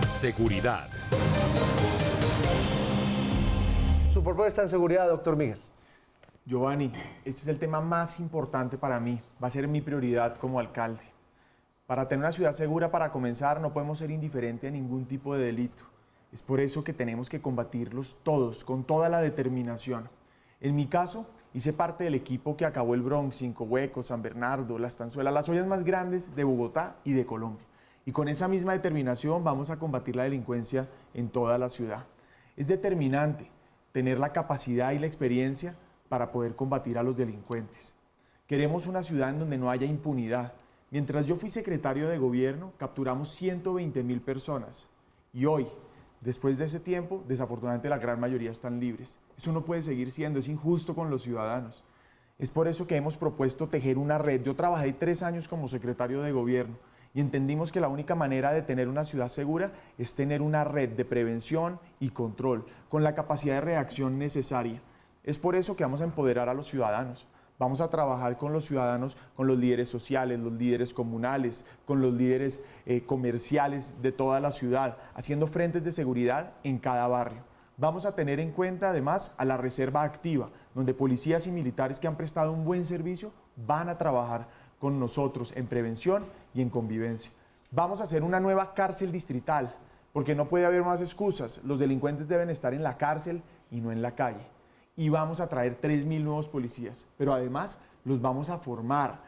Seguridad. Su propuesta en seguridad, doctor Miguel. Giovanni, este es el tema más importante para mí. Va a ser mi prioridad como alcalde. Para tener una ciudad segura, para comenzar, no podemos ser indiferentes a ningún tipo de delito. Es por eso que tenemos que combatirlos todos, con toda la determinación. En mi caso, hice parte del equipo que acabó el Bronx, Cinco Huecos, San Bernardo, La Estanzuela, las ollas más grandes de Bogotá y de Colombia. Y con esa misma determinación vamos a combatir la delincuencia en toda la ciudad. Es determinante tener la capacidad y la experiencia para poder combatir a los delincuentes. Queremos una ciudad en donde no haya impunidad. Mientras yo fui secretario de gobierno, capturamos 120.000 personas. Y hoy, después de ese tiempo, desafortunadamente la gran mayoría están libres. Eso no puede seguir siendo, es injusto con los ciudadanos. Es por eso que hemos propuesto tejer una red. Yo trabajé 3 años como secretario de gobierno y entendimos que la única manera de tener una ciudad segura es tener una red de prevención y control, con la capacidad de reacción necesaria. Es por eso que vamos a empoderar a los ciudadanos. Vamos a trabajar con los ciudadanos, con los líderes sociales, los líderes comunales, con los líderes comerciales de toda la ciudad, haciendo frentes de seguridad en cada barrio. Vamos a tener en cuenta además a la reserva activa, donde policías y militares que han prestado un buen servicio van a trabajar con nosotros en prevención y en convivencia. Vamos a hacer una nueva cárcel distrital, porque no puede haber más excusas. Los delincuentes deben estar en la cárcel y no en la calle. Y vamos a traer 3.000 nuevos policías, pero además los vamos a formar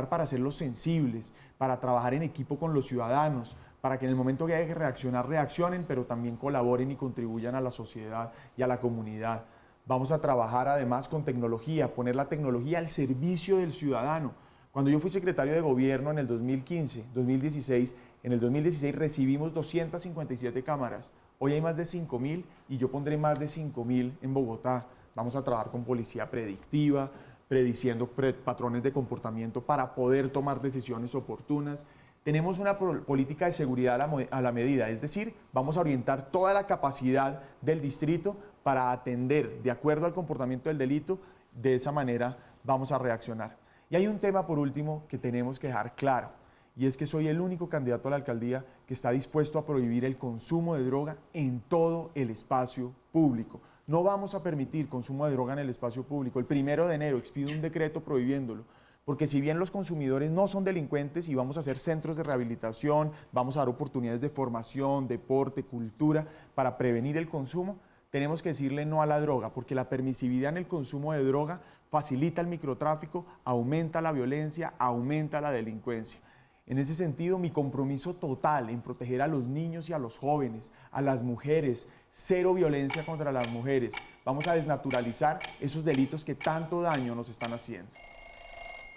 para hacerlos sensibles, para trabajar en equipo con los ciudadanos, para que en el momento que haya que reaccionar, reaccionen, pero también colaboren y contribuyan a la sociedad y a la comunidad. Vamos a trabajar además con tecnología, poner la tecnología al servicio del ciudadano. Cuando yo fui secretario de gobierno en el 2015, 2016, en el 2016 recibimos 257 cámaras. Hoy hay más de 5.000 y yo pondré más de 5.000 en Bogotá. Vamos a trabajar con policía predictiva, prediciendo patrones de comportamiento para poder tomar decisiones oportunas. Tenemos una política de seguridad a la medida, es decir, vamos a orientar toda la capacidad del distrito para atender de acuerdo al comportamiento del delito. De esa manera vamos a reaccionar. Y hay un tema, por último, que tenemos que dejar claro, y es que soy el único candidato a la alcaldía que está dispuesto a prohibir el consumo de droga en todo el espacio público. No vamos a permitir consumo de droga en el espacio público. El 1 de enero expido un decreto prohibiéndolo, porque si bien los consumidores no son delincuentes y vamos a hacer centros de rehabilitación, vamos a dar oportunidades de formación, deporte, cultura, para prevenir el consumo, tenemos que decirle no a la droga, porque la permisividad en el consumo de droga facilita el microtráfico, aumenta la violencia, aumenta la delincuencia. En ese sentido, mi compromiso total en proteger a los niños y a los jóvenes, a las mujeres, cero violencia contra las mujeres. Vamos a desnaturalizar esos delitos que tanto daño nos están haciendo.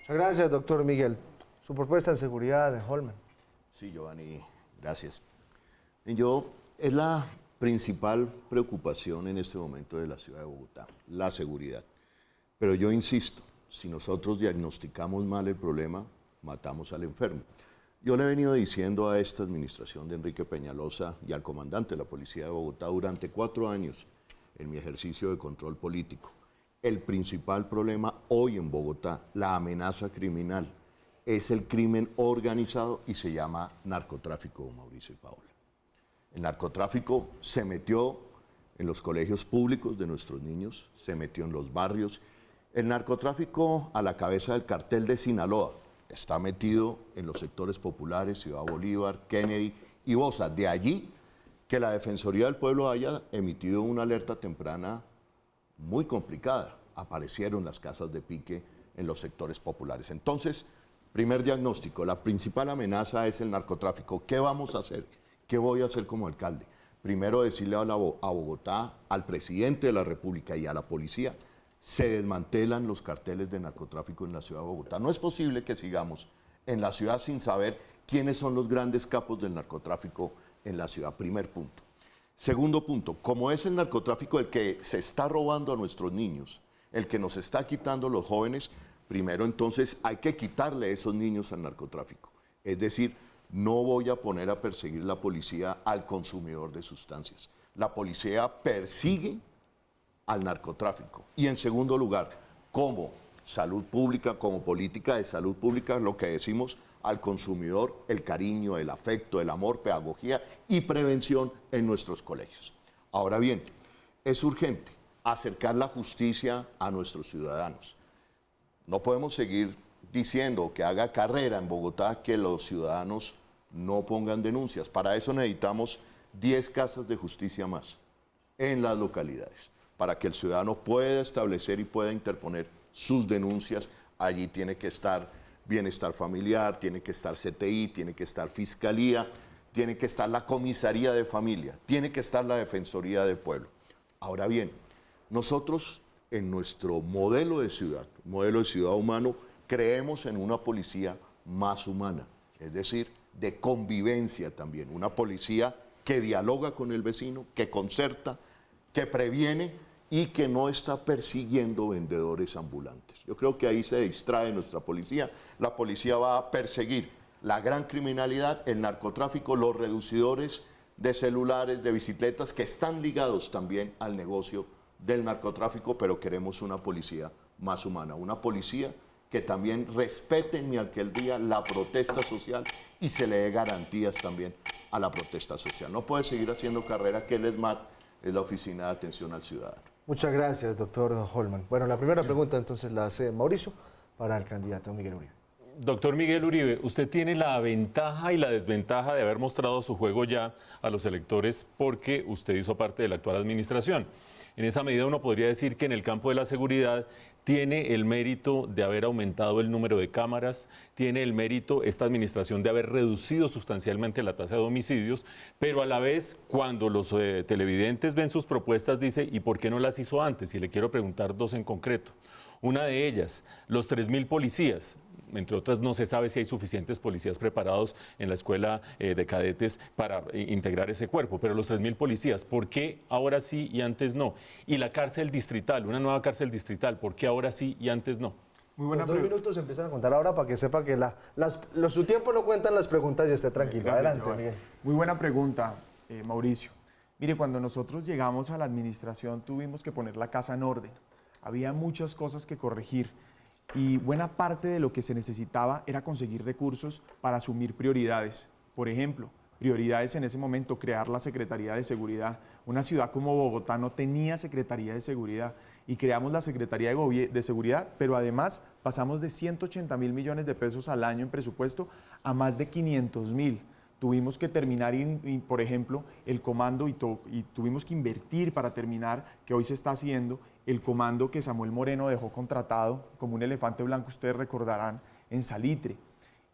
Muchas gracias, doctor Miguel. Su propuesta en seguridad de Holman. Sí, Giovanni, gracias. Es la principal preocupación en este momento de la ciudad de Bogotá, la seguridad. Pero yo insisto, si nosotros diagnosticamos mal el problema, matamos al enfermo. Yo le he venido diciendo a esta administración de Enrique Peñalosa y al comandante de la Policía de Bogotá durante 4 años en mi ejercicio de control político, el principal problema hoy en Bogotá, la amenaza criminal, es el crimen organizado y se llama narcotráfico, Mauricio y Paola. El narcotráfico se metió en los colegios públicos de nuestros niños, se metió en los barrios. El narcotráfico a la cabeza del cartel de Sinaloa está metido en los sectores populares, Ciudad Bolívar, Kennedy y Bosa. De allí que la Defensoría del Pueblo haya emitido una alerta temprana muy complicada. Aparecieron las casas de pique en los sectores populares. Entonces, primer diagnóstico, la principal amenaza es el narcotráfico. ¿Qué vamos a hacer? ¿Qué voy a hacer como alcalde? Primero, decirle a Bogotá, al presidente de la República y a la policía, se desmantelan los carteles de narcotráfico en la ciudad de Bogotá. No es posible que sigamos en la ciudad sin saber quiénes son los grandes capos del narcotráfico en la ciudad. Primer punto. Segundo punto, como es el narcotráfico el que se está robando a nuestros niños, el que nos está quitando los jóvenes, primero entonces hay que quitarle a esos niños al narcotráfico. Es decir, no voy a poner a perseguir la policía al consumidor de sustancias. La policía persigue al narcotráfico. Y en segundo lugar, como salud pública, como política de salud pública, lo que decimos, al consumidor el cariño, el afecto, el amor, pedagogía y prevención en nuestros colegios. Ahora bien, es urgente acercar la justicia a nuestros ciudadanos. No podemos seguir diciendo que haga carrera en Bogotá que los ciudadanos no pongan denuncias. Para eso necesitamos 10 casas de justicia más en las localidades, para que el ciudadano pueda establecer y pueda interponer sus denuncias. Allí tiene que estar bienestar familiar, tiene que estar CTI, tiene que estar Fiscalía, tiene que estar la Comisaría de Familia, tiene que estar la Defensoría del Pueblo. Ahora bien, nosotros en nuestro modelo de ciudad humano, creemos en una policía más humana, es decir, de convivencia también, una policía que dialoga con el vecino, que concerta, que previene y que no está persiguiendo vendedores ambulantes. Yo creo que ahí se distrae nuestra policía. La policía va a perseguir la gran criminalidad, el narcotráfico, los reducidores de celulares, de bicicletas, que están ligados también al negocio del narcotráfico, pero queremos una policía más humana, una policía que también respete en mi alcaldía la protesta social y se le dé garantías también a la protesta social. No puede seguir haciendo carrera, que el ESMAD es la Oficina de Atención al Ciudadano. Muchas gracias, doctor Holman. Bueno, la primera pregunta entonces la hace Mauricio para el candidato Miguel Uribe. Doctor Miguel Uribe, usted tiene la ventaja y la desventaja de haber mostrado su juego ya a los electores porque usted hizo parte de la actual administración. En esa medida uno podría decir que en el campo de la seguridad tiene el mérito de haber aumentado el número de cámaras, tiene el mérito esta administración de haber reducido sustancialmente la tasa de homicidios, pero a la vez cuando los televidentes ven sus propuestas dice, ¿y por qué no las hizo antes? Y le quiero preguntar dos en concreto. Una de ellas, los 3.000 policías. Entre otras, no se sabe si hay suficientes policías preparados en la escuela de cadetes para integrar ese cuerpo, pero los 3.000 policías, ¿por qué ahora sí y antes no? Y la cárcel distrital, una nueva cárcel distrital, ¿por qué ahora sí y antes no? Muy buena Los 2 minutos empiezan a contar ahora para que sepa que su tiempo no cuentan las preguntas y esté tranquilo. Gracias, Adelante, Joan. Miguel. Muy buena pregunta, Mauricio. Mire, cuando nosotros llegamos a la administración tuvimos que poner la casa en orden. Había muchas cosas que corregir y buena parte de lo que se necesitaba era conseguir recursos para asumir prioridades. Por ejemplo, prioridades en ese momento, crear la Secretaría de Seguridad. Una ciudad como Bogotá no tenía Secretaría de Seguridad y creamos la Secretaría de Seguridad, pero además pasamos de 180.000 millones de pesos al año en presupuesto a más de 500.000. Tuvimos que terminar, por ejemplo, el comando y tuvimos que invertir para terminar, que hoy se está haciendo, el comando que Samuel Moreno dejó contratado como un elefante blanco, ustedes recordarán, en Salitre.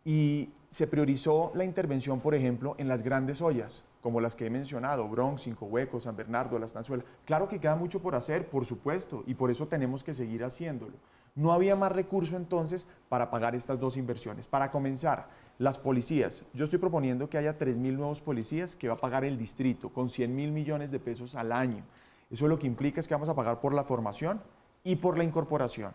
Y se priorizó la intervención, por ejemplo, en las grandes ollas, como las que he mencionado, Bronx, Cinco Huecos, San Bernardo, La Estanzuela. Claro que queda mucho por hacer, por supuesto, y por eso tenemos que seguir haciéndolo. No había más recurso entonces para pagar estas dos inversiones. Para comenzar, las policías. Yo estoy proponiendo que haya 3.000 nuevos policías que va a pagar el distrito con 100.000 millones de pesos al año. Eso lo que implica es que vamos a pagar por la formación y por la incorporación.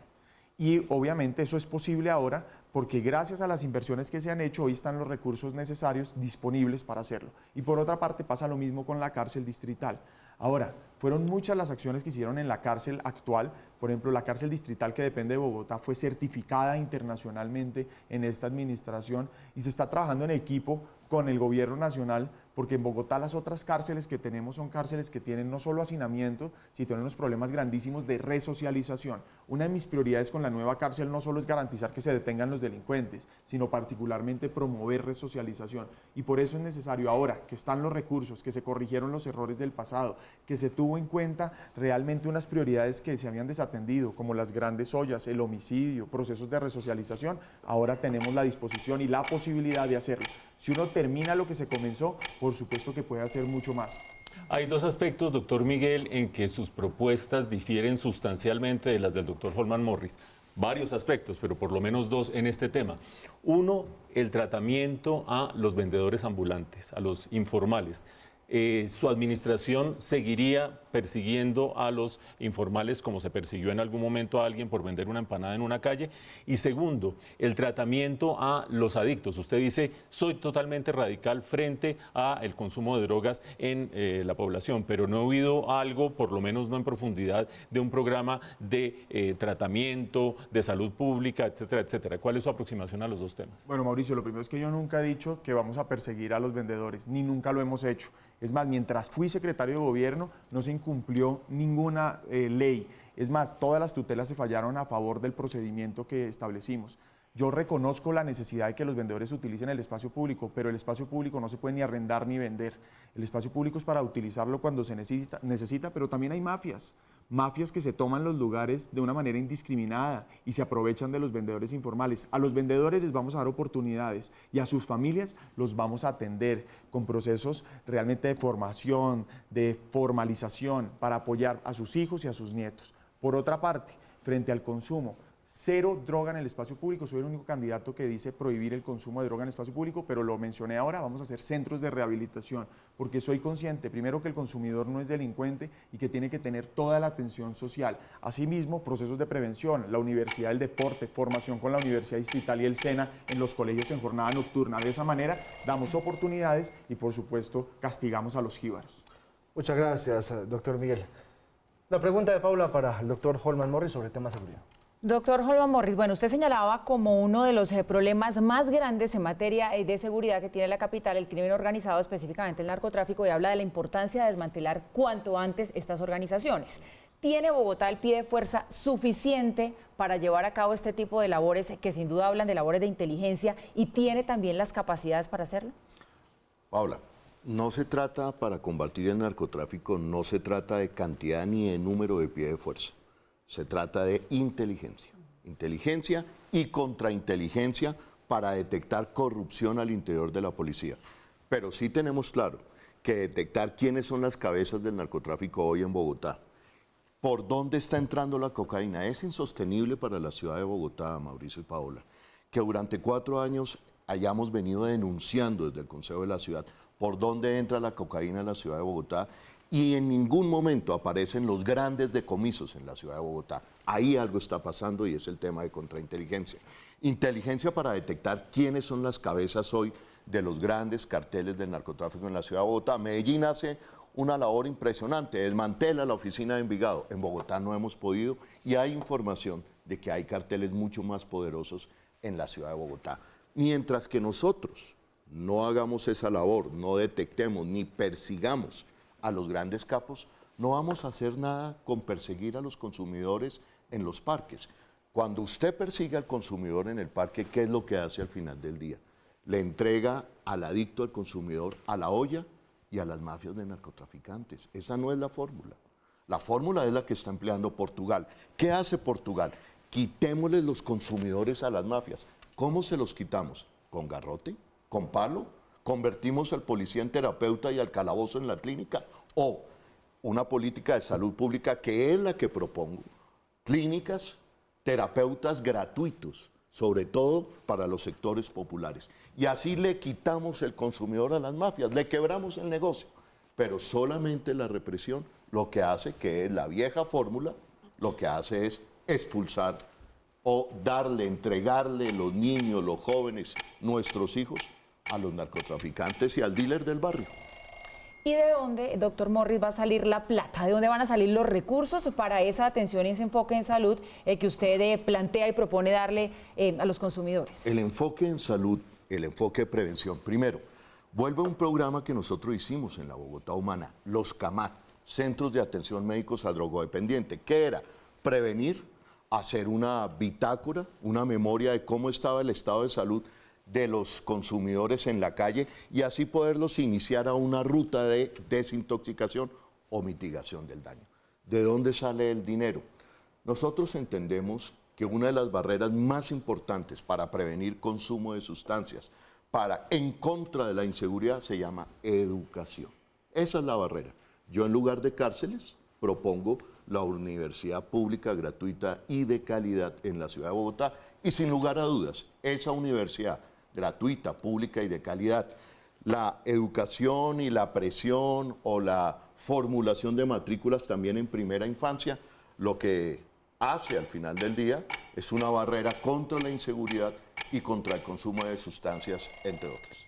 Y obviamente eso es posible ahora porque gracias a las inversiones que se han hecho, hoy están los recursos necesarios disponibles para hacerlo. Y por otra parte pasa lo mismo con la cárcel distrital. Ahora, fueron muchas las acciones que hicieron en la cárcel actual. Por ejemplo, la cárcel distrital que depende de Bogotá fue certificada internacionalmente en esta administración y se está trabajando en equipo con el gobierno nacional porque en Bogotá las otras cárceles que tenemos son cárceles que tienen no solo hacinamiento, sino tienen unos problemas grandísimos de resocialización. Una de mis prioridades con la nueva cárcel no solo es garantizar que se detengan los delincuentes, sino particularmente promover resocialización. Y por eso es necesario ahora que están los recursos, que se corrigieron los errores del pasado, que se tuvo en cuenta realmente unas prioridades que se habían desatendido, como las grandes ollas, el homicidio, procesos de resocialización, ahora tenemos la disposición y la posibilidad de hacerlo. Si uno termina lo que se comenzó, por supuesto que puede hacer mucho más. Hay dos aspectos, doctor Miguel, en que sus propuestas difieren sustancialmente de las del doctor Holman Morris. Varios aspectos, pero por lo menos dos en este tema. Uno, el tratamiento a los vendedores ambulantes, a los informales. ¿su administración seguiría persiguiendo a los informales como se persiguió en algún momento a alguien por vender una empanada en una calle? Y segundo, el tratamiento a los adictos. Usted dice, soy totalmente radical frente al consumo de drogas en la población, pero no he oído algo, por lo menos no en profundidad, de un programa de tratamiento, de salud pública, etcétera, etcétera. ¿Cuál es su aproximación a los dos temas? Bueno, Mauricio, lo primero es que yo nunca he dicho que vamos a perseguir a los vendedores, ni nunca lo hemos hecho. Es más, mientras fui secretario de gobierno no se incumplió ninguna ley. Es más, todas las tutelas se fallaron a favor del procedimiento que establecimos. Yo reconozco la necesidad de que los vendedores utilicen el espacio público, pero el espacio público no se puede ni arrendar ni vender. El espacio público es para utilizarlo cuando se necesita, pero también hay mafias. Mafias que se toman los lugares de una manera indiscriminada y se aprovechan de los vendedores informales. A los vendedores les vamos a dar oportunidades y a sus familias los vamos a atender con procesos realmente de formación, de formalización para apoyar a sus hijos y a sus nietos. Por otra parte, frente al consumo, cero droga en el espacio público. Soy el único candidato que dice prohibir el consumo de droga en el espacio público, pero lo mencioné ahora, vamos a hacer centros de rehabilitación, porque soy consciente, primero, que el consumidor no es delincuente y que tiene que tener toda la atención social. Asimismo, procesos de prevención, la Universidad del Deporte, formación con la Universidad Distrital y el SENA en los colegios en jornada nocturna. De esa manera, damos oportunidades y, por supuesto, castigamos a los jíbaros. Muchas gracias, doctor Miguel. La pregunta de Paula para el doctor Holman Morris sobre el tema seguridad. Doctor Holman Morris, bueno, usted señalaba como uno de los problemas más grandes en materia de seguridad que tiene la capital, el crimen organizado, específicamente el narcotráfico, y habla de la importancia de desmantelar cuanto antes estas organizaciones. ¿Tiene Bogotá el pie de fuerza suficiente para llevar a cabo este tipo de labores que sin duda hablan de labores de inteligencia y tiene también las capacidades para hacerlo? Paula, no se trata, para combatir el narcotráfico, no se trata de cantidad ni de número de pie de fuerza. Se trata de inteligencia. Inteligencia y contrainteligencia para detectar corrupción al interior de la policía. Pero sí tenemos claro que detectar quiénes son las cabezas del narcotráfico hoy en Bogotá, por dónde está entrando la cocaína, es insostenible para la ciudad de Bogotá, Mauricio y Paola, que durante 4 años hayamos venido denunciando desde el Consejo de la Ciudad por dónde entra la cocaína en la ciudad de Bogotá y en ningún momento aparecen los grandes decomisos en la ciudad de Bogotá. Ahí algo está pasando y es el tema de contrainteligencia. Inteligencia para detectar quiénes son las cabezas hoy de los grandes carteles del narcotráfico en la ciudad de Bogotá. Medellín hace una labor impresionante, desmantela la oficina de Envigado. En Bogotá no hemos podido y hay información de que hay carteles mucho más poderosos en la ciudad de Bogotá. Mientras que nosotros no hagamos esa labor, no detectemos ni persigamos a los grandes capos, no vamos a hacer nada con perseguir a los consumidores en los parques. Cuando usted persigue al consumidor en el parque, ¿qué es lo que hace al final del día? Le entrega al adicto, al consumidor, a la olla y a las mafias de narcotraficantes. Esa no es la fórmula. La fórmula es la que está empleando Portugal. ¿Qué hace Portugal? Quitémosle los consumidores a las mafias. ¿Cómo se los quitamos? ¿Con garrote? ¿Con palo? ¿Convertimos al policía en terapeuta y al calabozo en la clínica? ¿O una política de salud pública que es la que propongo? Clínicas, terapeutas gratuitos, sobre todo para los sectores populares. Y así le quitamos el consumidor a las mafias, le quebramos el negocio. Pero solamente la represión lo que hace, que es la vieja fórmula, lo que hace es expulsar o entregarle los niños, los jóvenes, nuestros hijos, a los narcotraficantes y al dealer del barrio. ¿Y de dónde, doctor Morris, va a salir la plata? ¿De dónde van a salir los recursos para esa atención y ese enfoque en salud que usted plantea y propone darle a los consumidores? El enfoque en salud, el enfoque de prevención. Primero, vuelve a un programa que nosotros hicimos en la Bogotá Humana, los CAMAT, Centros de Atención Médicos a Drogodependiente. ¿Qué era? Prevenir, hacer una bitácora, una memoria de cómo estaba el estado de salud de los consumidores en la calle y así poderlos iniciar a una ruta de desintoxicación o mitigación del daño. ¿De dónde sale el dinero? Nosotros entendemos que una de las barreras más importantes para prevenir consumo de sustancias, en contra de la inseguridad, se llama educación. Esa es la barrera. Yo, en lugar de cárceles, propongo la universidad pública, gratuita y de calidad en la ciudad de Bogotá y, sin lugar a dudas, esa universidad gratuita, pública y de calidad, la educación y la presión o la formulación de matrículas también en primera infancia, lo que hace al final del día es una barrera contra la inseguridad y contra el consumo de sustancias, entre otras.